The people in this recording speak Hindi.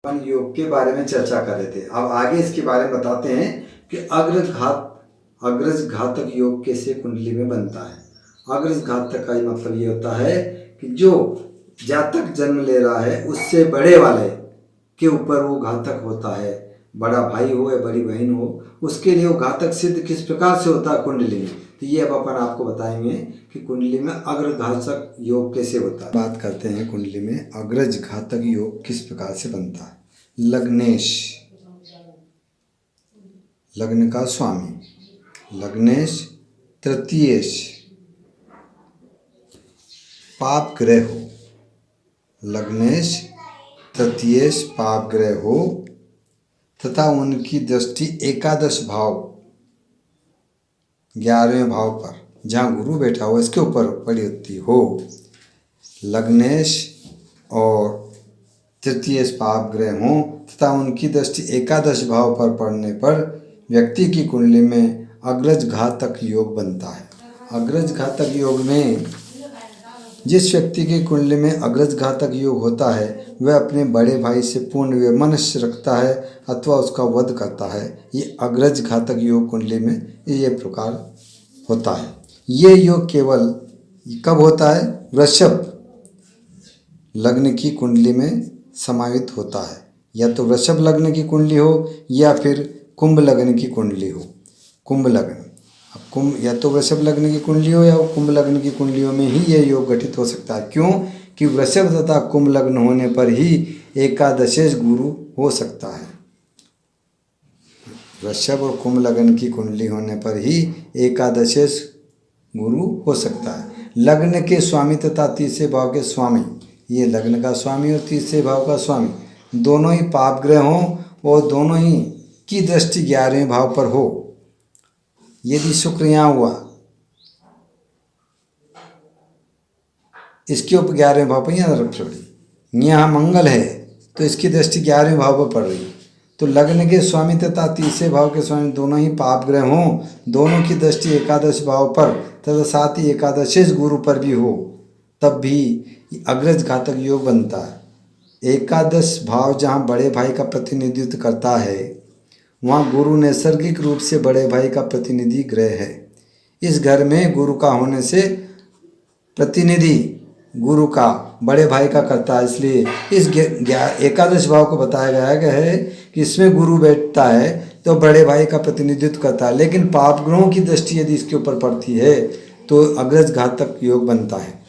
अपन योग के बारे में चर्चा कर रहे थे। अब आगे इसके बारे में बताते हैं कि अग्रज घातक योग कैसे कुंडली में बनता है। अग्रज घातक का मतलब ये होता है कि जो जातक जन्म ले रहा है उससे बड़े वाले के ऊपर वो घातक होता है। बड़ा भाई हो या बड़ी बहन हो, उसके लिए वो घातक सिद्ध किस प्रकार से होता है कुंडली में, तो ये अब अपन आपको बताएंगे कि कुंडली में अग्र घातक योग कैसे होता है। बात करते हैं कुंडली में अग्रज घातक योग किस प्रकार से बनता है। लग्नेश, लग्न का स्वामी, लग्नेश तृतीयेश पाप ग्रह हो, लग्नेश तृतीयेश पाप ग्रह हो तथा उनकी दृष्टि एकादश भाव 11वें भाव पर जहाँ गुरु बैठा हो इसके ऊपर पड़ी होती हो। लग्नेश और तृतीय पाप ग्रह हों तथा उनकी दृष्टि एकादश भाव पर पड़ने पर व्यक्ति की कुंडली में अग्रज घातक योग बनता है। अग्रज घातक योग में जिस व्यक्ति की कुंडली में अग्रज घातक योग होता है वह अपने बड़े भाई से पूर्ण वैमनस्य रखता है अथवा उसका वध करता है। ये अग्रज घातक योग कुंडली में ये प्रकार होता है। ये योग केवल कब होता है? वृषभ लग्न की कुंडली में समाहित होता है। या तो वृषभ लग्न की कुंडली हो या फिर कुंभ लग्न की कुंडली हो। कुंभ लग्न, अब कुंभ या तो वृषभ लग्न की कुंडली हो या कुंभ लग्न की कुंडलियों में ही ये योग गठित हो सकता है। क्यों कि वृषभ तथा कुंभ लग्न होने पर ही एकादशेश गुरु हो सकता है। वृषभ और कुंभ लग्न की कुंडली होने पर ही एकादशेश गुरु हो सकता है। लग्न के स्वामी तथा तीसरे भाव के स्वामी, ये लग्न का स्वामी और तीसरे भाव का स्वामी दोनों ही पाप ग्रह हों और दोनों ही की दृष्टि 11वें भाव पर हो। यदि शुक्र यहाँ हुआ, इसके ऊपर 11वें भाव पर यहाँ रख छोड़ी, यहाँ मंगल है तो इसकी दृष्टि 11वें भाव पर पड़ रही है। तो लग्न के स्वामी तथा तीसरे भाव के स्वामी दोनों ही पाप ग्रह हों, दोनों की दृष्टि एकादश भाव पर तथा साथ ही एकादशेश गुरु पर भी हो, तब भी अग्रज घातक योग बनता है। एकादश भाव जहाँ बड़े भाई का प्रतिनिधित्व करता है वहाँ गुरु नैसर्गिक रूप से बड़े भाई का प्रतिनिधि ग्रह है। इस घर में गुरु का होने से प्रतिनिधि गुरु का बड़े भाई का करता है, इसलिए इस एकादश भाव को बताया गया है कि इसमें गुरु बैठता है तो बड़े भाई का प्रतिनिधित्व करता है। लेकिन पाप ग्रहों की दृष्टि यदि इसके ऊपर पड़ती है तो अग्रज घातक योग बनता है।